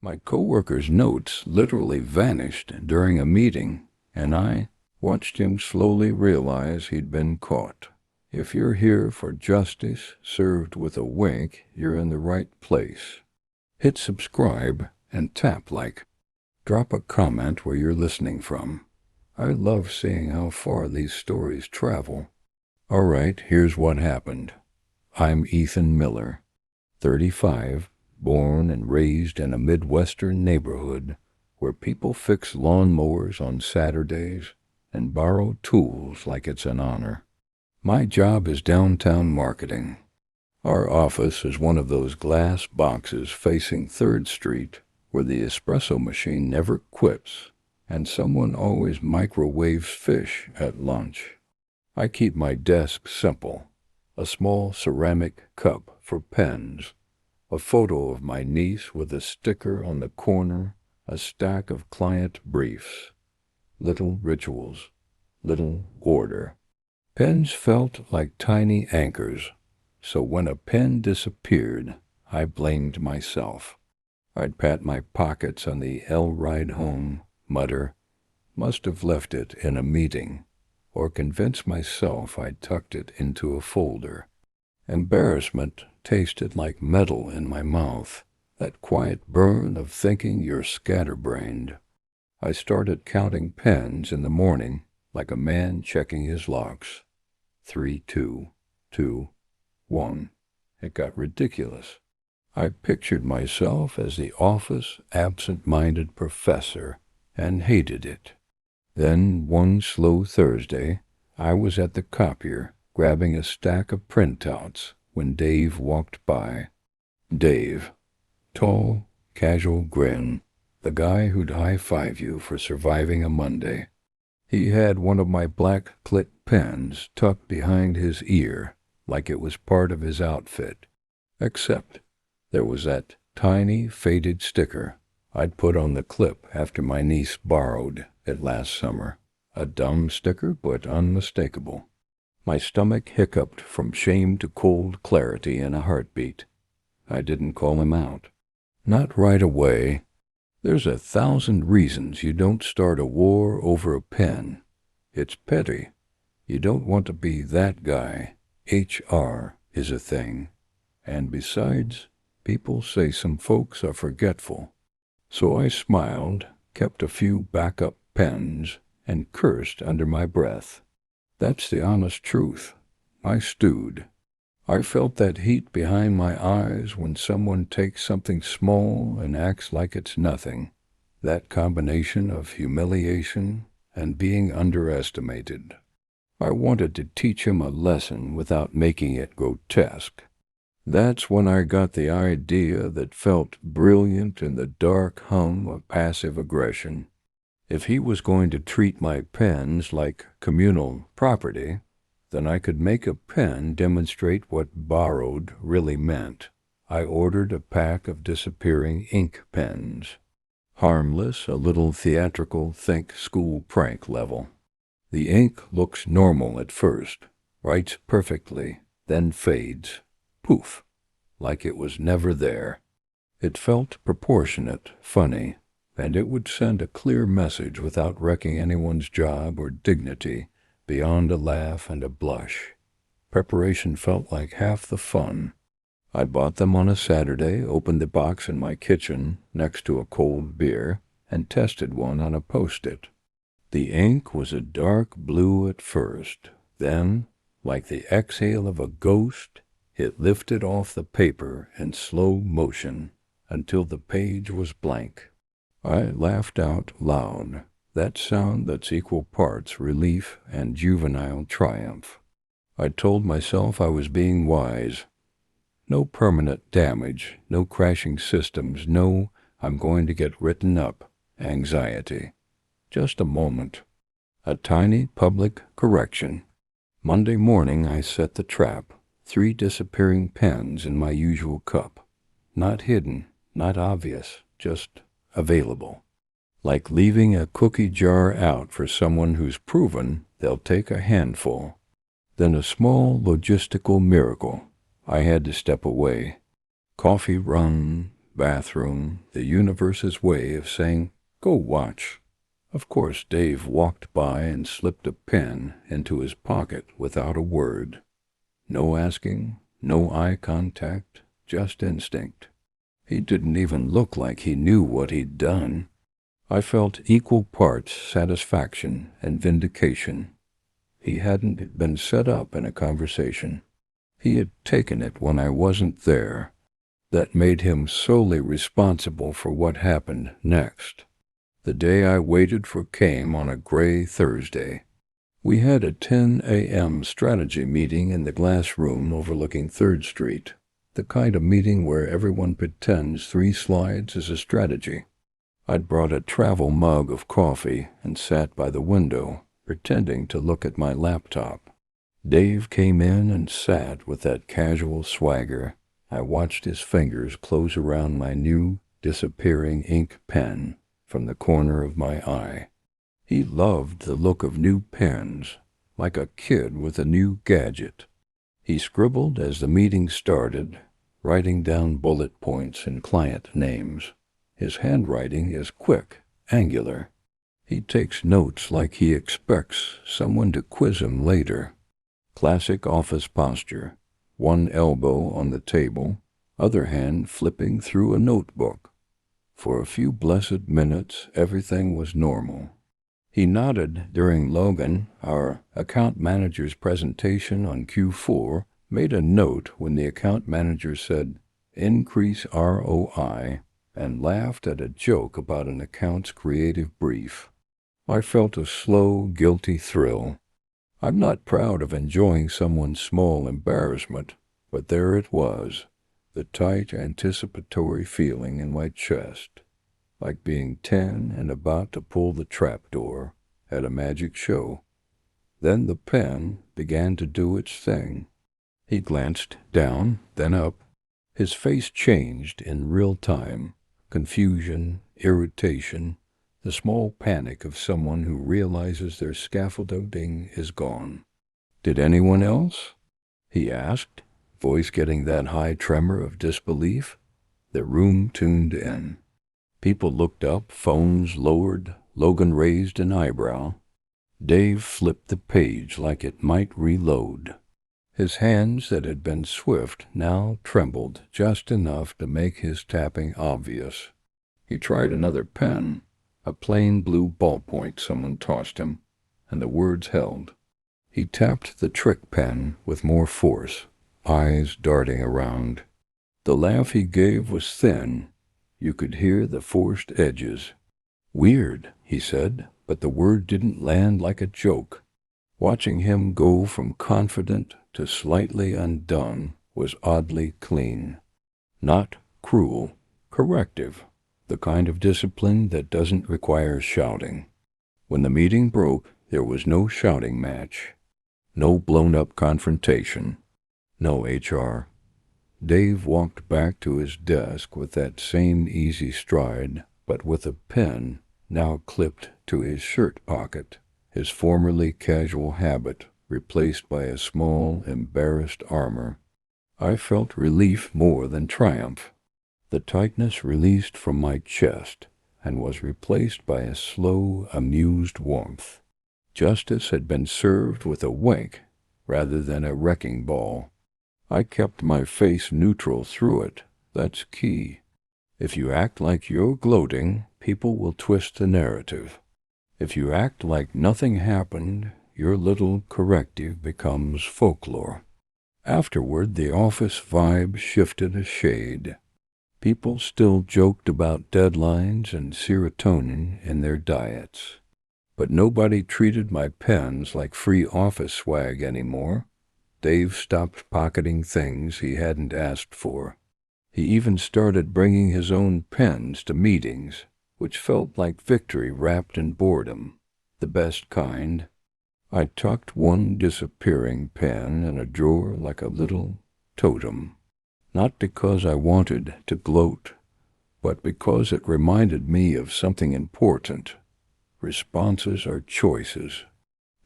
My coworker's notes literally vanished during a meeting, and I watched him slowly realize he'd been caught. If you're here for justice served with a wink, you're in the right place. Hit subscribe and tap like. Drop a comment where you're listening from. I love seeing how far these stories travel. All right, here's what happened. I'm Ethan Miller, 35, born and raised in a Midwestern neighborhood where people fix lawnmowers on Saturdays and borrow tools like it's an honor. My job is downtown marketing. Our office is one of those glass boxes facing 3rd Street where the espresso machine never quits and someone always microwaves fish at lunch. I keep my desk simple, a small ceramic cup for pens, a photo of my niece with a sticker on the corner, a stack of client briefs. Little rituals, little order. Pens felt like tiny anchors, so when a pen disappeared, I blamed myself. I'd pat my pockets on the L ride home, mutter, must have left it in a meeting, or convince myself I'd tucked it into a folder. Embarrassment tasted like metal in my mouth, that quiet burn of thinking you're scatterbrained. I started counting pens in the morning like a man checking his locks. 3, 2, 2, 1. It got ridiculous. I pictured myself as the office absent-minded professor and hated it. Then one slow Thursday, I was at the copier grabbing a stack of printouts when Dave walked by. Dave, tall, casual grin, the guy who'd high-five you for surviving a Monday. He had one of my black click pens tucked behind his ear like it was part of his outfit, except there was that tiny faded sticker I'd put on the clip after my niece borrowed it last summer. A dumb sticker, but unmistakable. My stomach hiccuped from shame to cold clarity in a heartbeat. I didn't call him out. Not right away. There's 1,000 reasons you don't start a war over a pen. It's petty. You don't want to be that guy. HR is a thing. And besides, people say some folks are forgetful. So I smiled, kept a few backup pens, and cursed under my breath. That's the honest truth. I stewed. I felt that heat behind my eyes when someone takes something small and acts like it's nothing. That combination of humiliation and being underestimated. I wanted to teach him a lesson without making it grotesque. That's when I got the idea that felt brilliant in the dark hum of passive aggression. If he was going to treat my pens like communal property, then I could make a pen demonstrate what borrowed really meant. I ordered a pack of disappearing ink pens. Harmless, a little theatrical, think school prank level. The ink looks normal at first, writes perfectly, then fades. Poof, like it was never there. It felt proportionate, funny, and it would send a clear message without wrecking anyone's job or dignity, beyond a laugh and a blush. Preparation felt like half the fun. I bought them on a Saturday, opened the box in my kitchen next to a cold beer, and tested one on a Post-it. The ink was a dark blue at first. Then, like the exhale of a ghost, it lifted off the paper in slow motion until the page was blank. I laughed out loud, that sound that's equal parts relief and juvenile triumph. I told myself I was being wise. No permanent damage, no crashing systems, no I'm going to get written up anxiety. Just a moment. A tiny public correction. Monday morning I set the trap, 3 disappearing pens in my usual cup. Not hidden, not obvious, just available. Like leaving a cookie jar out for someone who's proven they'll take a handful. Then a small logistical miracle. I had to step away. Coffee run, bathroom, the universe's way of saying, "Go watch." Of course, Dave walked by and slipped a pen into his pocket without a word. No asking, no eye contact, just instinct. He didn't even look like he knew what he'd done. I felt equal parts satisfaction and vindication. He hadn't been set up in a conversation. He had taken it when I wasn't there. That made him solely responsible for what happened next. The day I waited for came on a gray Thursday. We had a 10 a.m. strategy meeting in the glass room overlooking 3rd Street, the kind of meeting where everyone pretends 3 slides is a strategy. I'd brought a travel mug of coffee and sat by the window, pretending to look at my laptop. Dave came in and sat with that casual swagger. I watched his fingers close around my new, disappearing ink pen from the corner of my eye. He loved the look of new pens, like a kid with a new gadget. He scribbled as the meeting started, writing down bullet points and client names. His handwriting is quick, angular. He takes notes like he expects someone to quiz him later. Classic office posture, one elbow on the table, other hand flipping through a notebook. For a few blessed minutes, everything was normal. He nodded during Logan, our account manager's presentation on Q4, made a note when the account manager said, "Increase ROI," and laughed at a joke about an account's creative brief. I felt a slow, guilty thrill. I'm not proud of enjoying someone's small embarrassment, but there it was, the tight, anticipatory feeling in my chest, like being 10 and about to pull the trapdoor at a magic show. Then the pen began to do its thing. He glanced down, then up. His face changed in real time. Confusion, irritation, the small panic of someone who realizes their scaffolding is gone. "Did anyone else?" he asked, voice getting that high tremor of disbelief. The room tuned in. People looked up, phones lowered, Logan raised an eyebrow. Dave flipped the page like it might reload. His hands that had been swift now trembled just enough to make his tapping obvious. He tried another pen, a plain blue ballpoint someone tossed him, and the words held. He tapped the trick pen with more force, eyes darting around. The laugh he gave was thin. You could hear the forced edges. "Weird," he said, but the word didn't land like a joke. Watching him go from confident to slightly undone was oddly clean. Not cruel, corrective, the kind of discipline that doesn't require shouting. When the meeting broke, there was no shouting match, no blown-up confrontation, no HR. Dave walked back to his desk with that same easy stride, but with a pen now clipped to his shirt pocket, his formerly casual habit replaced by a small, embarrassed armor. I felt relief more than triumph. The tightness released from my chest and was replaced by a slow, amused warmth. Justice had been served with a wink rather than a wrecking ball. I kept my face neutral through it. That's key. If you act like you're gloating, people will twist the narrative. If you act like nothing happened, your little corrective becomes folklore. Afterward, the office vibe shifted a shade. People still joked about deadlines and serotonin in their diets. But nobody treated my pens like free office swag anymore. Dave stopped pocketing things he hadn't asked for. He even started bringing his own pens to meetings, which felt like victory wrapped in boredom, the best kind. I tucked one disappearing pen in a drawer like a little totem, not because I wanted to gloat, but because it reminded me of something important. Responses are choices.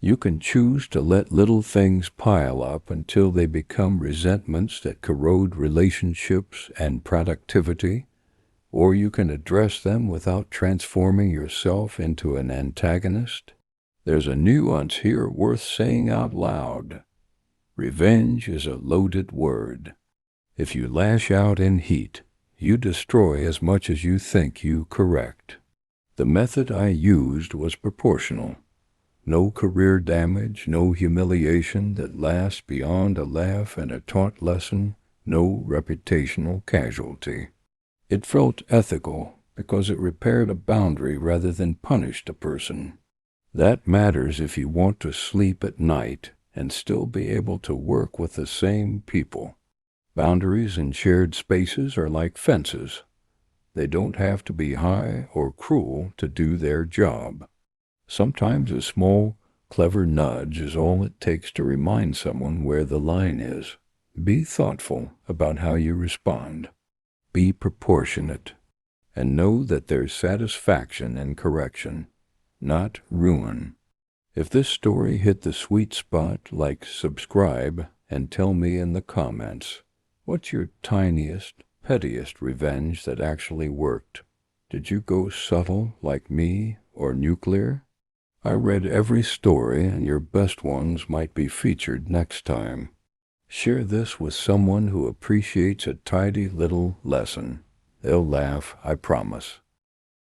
You can choose to let little things pile up until they become resentments that corrode relationships and productivity, or you can address them without transforming yourself into an antagonist. There's a nuance here worth saying out loud. Revenge is a loaded word. If you lash out in heat, you destroy as much as you think you correct. The method I used was proportional. No career damage, no humiliation that lasts beyond a laugh and a taught lesson, no reputational casualty. It felt ethical because it repaired a boundary rather than punished a person. That matters if you want to sleep at night and still be able to work with the same people. Boundaries in shared spaces are like fences. They don't have to be high or cruel to do their job. Sometimes a small, clever nudge is all it takes to remind someone where the line is. Be thoughtful about how you respond. Be proportionate. And know that there's satisfaction in correction, not ruin. If this story hit the sweet spot, like, subscribe, and tell me in the comments, what's your tiniest, pettiest revenge that actually worked? Did you go subtle like me or nuclear? I read every story, and your best ones might be featured next time. Share this with someone who appreciates a tidy little lesson. They'll laugh, I promise.